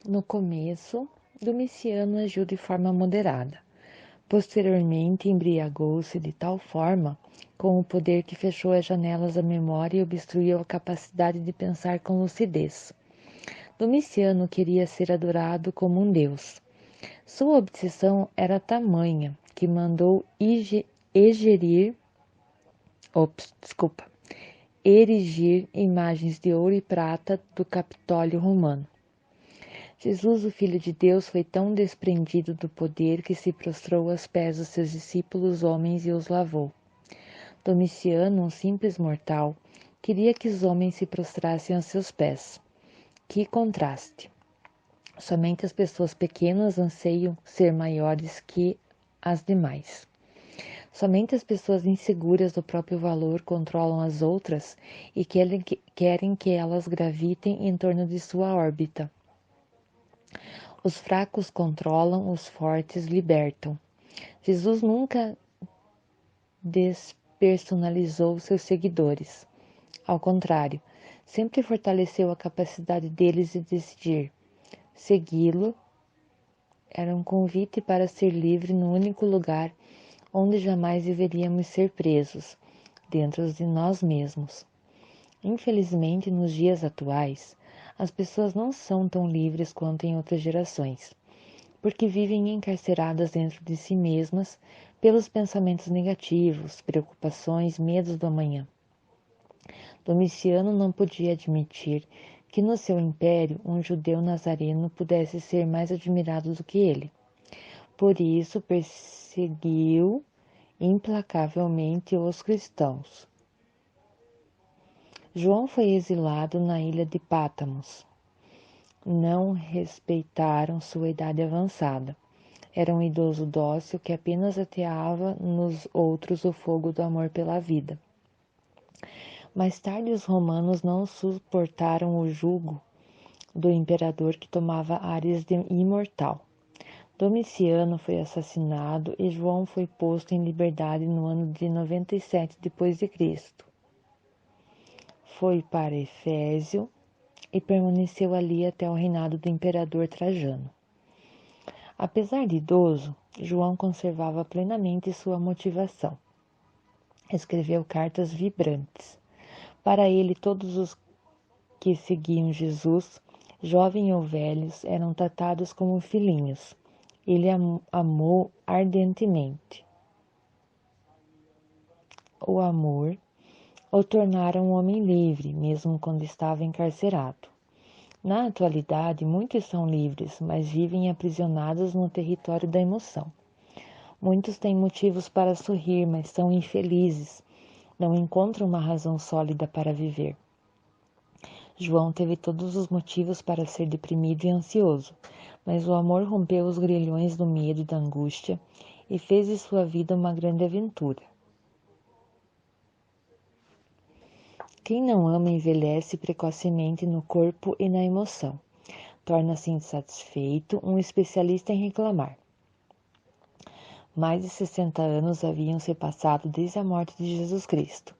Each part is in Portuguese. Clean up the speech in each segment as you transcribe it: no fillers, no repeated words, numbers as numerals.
No começo, Domiciano agiu de forma moderada. Posteriormente, embriagou-se de tal forma com o poder que fechou as janelas da memória e obstruiu a capacidade de pensar com lucidez. Domiciano queria ser adorado como um deus. Sua obsessão era tamanha que mandou erigir imagens de ouro e prata do Capitólio romano. Jesus, o Filho de Deus, foi tão desprendido do poder que se prostrou aos pés dos seus discípulos homens e os lavou. Domiciano, um simples mortal, queria que os homens se prostrassem aos seus pés. Que contraste! Somente as pessoas pequenas anseiam ser maiores que as demais. Somente as pessoas inseguras do próprio valor controlam as outras e querem que elas gravitem em torno de sua órbita. Os fracos controlam, os fortes libertam. Jesus nunca despersonalizou seus seguidores. Ao contrário, sempre fortaleceu a capacidade deles de decidir. Segui-lo era um convite para ser livre no único lugar onde jamais deveríamos ser presos, dentro de nós mesmos. Infelizmente, nos dias atuais, as pessoas não são tão livres quanto em outras gerações, porque vivem encarceradas dentro de si mesmas pelos pensamentos negativos, preocupações, medos do amanhã. Domiciano não podia admitir que no seu império um judeu nazareno pudesse ser mais admirado do que ele. Por isso perseguiu implacavelmente os cristãos. João foi exilado na ilha de Pátamos. Não respeitaram sua idade avançada. Era um idoso dócil que apenas ateava nos outros o fogo do amor pela vida. Mais tarde, os romanos não suportaram o jugo do imperador que tomava ares de imortal. Domiciano foi assassinado e João foi posto em liberdade no ano de 97 d.C. Foi para Éfeso e permaneceu ali até o reinado do imperador Trajano. Apesar de idoso, João conservava plenamente sua motivação. Escreveu cartas vibrantes. Para ele, todos os que seguiam Jesus, jovens ou velhos, eram tratados como filhinhos. Ele amou ardentemente. O amor o tornara um homem livre, mesmo quando estava encarcerado. Na atualidade, muitos são livres, mas vivem aprisionados no território da emoção. Muitos têm motivos para sorrir, mas são infelizes, não encontram uma razão sólida para viver. João teve todos os motivos para ser deprimido e ansioso, mas o amor rompeu os grilhões do medo e da angústia e fez de sua vida uma grande aventura. Quem não ama envelhece precocemente no corpo e na emoção. Torna-se insatisfeito, um especialista em reclamar. Mais de 60 anos haviam se passado desde a morte de Jesus Cristo.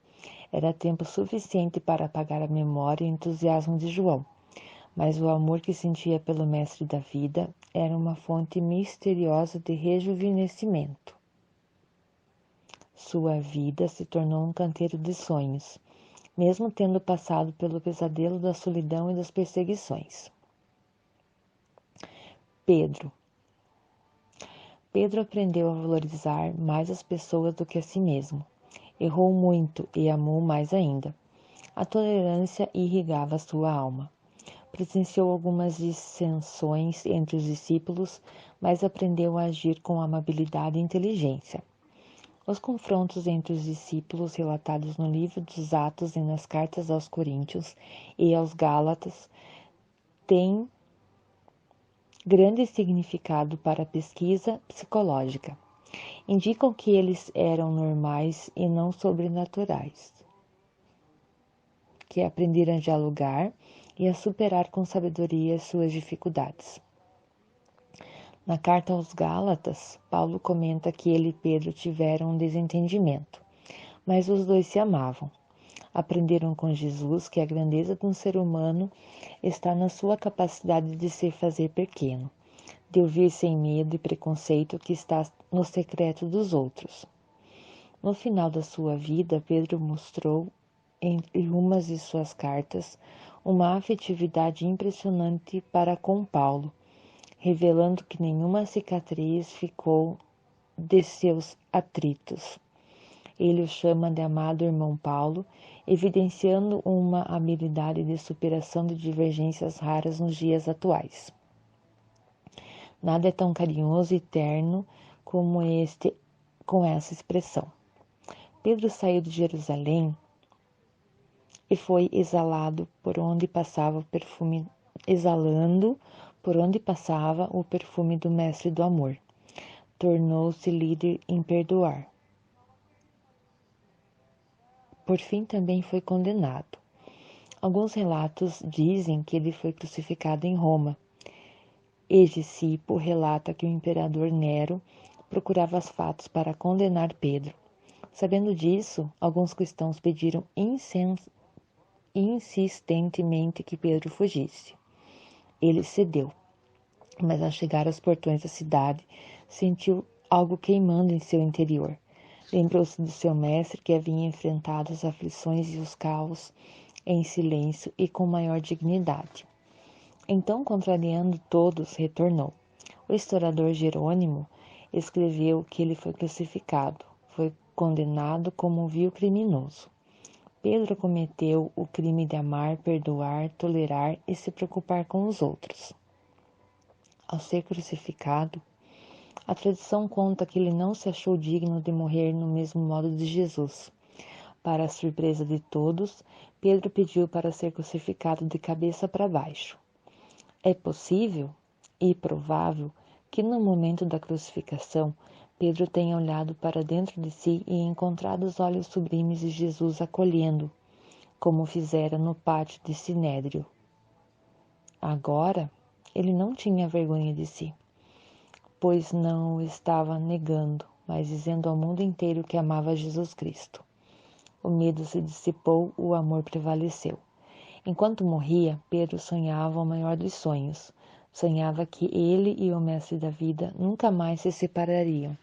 Era tempo suficiente para apagar a memória e o entusiasmo de João, mas o amor que sentia pelo Mestre da vida era uma fonte misteriosa de rejuvenescimento. Sua vida se tornou um canteiro de sonhos, mesmo tendo passado pelo pesadelo da solidão e das perseguições. Pedro aprendeu a valorizar mais as pessoas do que a si mesmo. Errou muito e amou mais ainda. A tolerância irrigava sua alma. Presenciou algumas dissensões entre os discípulos, mas aprendeu a agir com amabilidade e inteligência. Os confrontos entre os discípulos relatados no livro dos Atos e nas cartas aos Coríntios e aos Gálatas têm grande significado para a pesquisa psicológica. Indicam que eles eram normais e não sobrenaturais, que aprenderam a dialogar e a superar com sabedoria suas dificuldades. Na carta aos Gálatas, Paulo comenta que ele e Pedro tiveram um desentendimento, mas os dois se amavam. Aprenderam com Jesus que a grandeza de um ser humano está na sua capacidade de se fazer pequeno, de ouvir sem medo e preconceito que está no secreto dos outros. No final da sua vida, Pedro mostrou, entre umas de suas cartas, uma afetividade impressionante para com Paulo, revelando que nenhuma cicatriz ficou de seus atritos. Ele o chama de amado irmão Paulo, evidenciando uma habilidade de superação de divergências raras nos dias atuais. Nada é tão carinhoso e terno como com essa expressão. Pedro saiu de Jerusalém e foi exalando por onde passava o perfume do mestre do amor. Tornou-se líder em perdoar. Por fim, também foi condenado. Alguns relatos dizem que ele foi crucificado em Roma. Egisipo relata que o imperador Nero procurava os fatos para condenar Pedro. Sabendo disso, alguns cristãos pediram insistentemente que Pedro fugisse. Ele cedeu, mas ao chegar aos portões da cidade, sentiu algo queimando em seu interior. Lembrou-se do seu mestre que havia enfrentado as aflições e os caos em silêncio e com maior dignidade. Então, contrariando todos, retornou. O historiador Jerônimo escreveu que ele foi crucificado, foi condenado como um vil criminoso. Pedro cometeu o crime de amar, perdoar, tolerar e se preocupar com os outros. Ao ser crucificado, a tradição conta que ele não se achou digno de morrer no mesmo modo de Jesus. Para a surpresa de todos, Pedro pediu para ser crucificado de cabeça para baixo. É possível e provável que no momento da crucificação, Pedro tenha olhado para dentro de si e encontrado os olhos sublimes de Jesus acolhendo, como fizera no pátio de Sinédrio. Agora, ele não tinha vergonha de si, pois não o estava negando, mas dizendo ao mundo inteiro que amava Jesus Cristo. O medo se dissipou, o amor prevaleceu. Enquanto morria, Pedro sonhava o maior dos sonhos. Sonhava que ele e o mestre da vida nunca mais se separariam.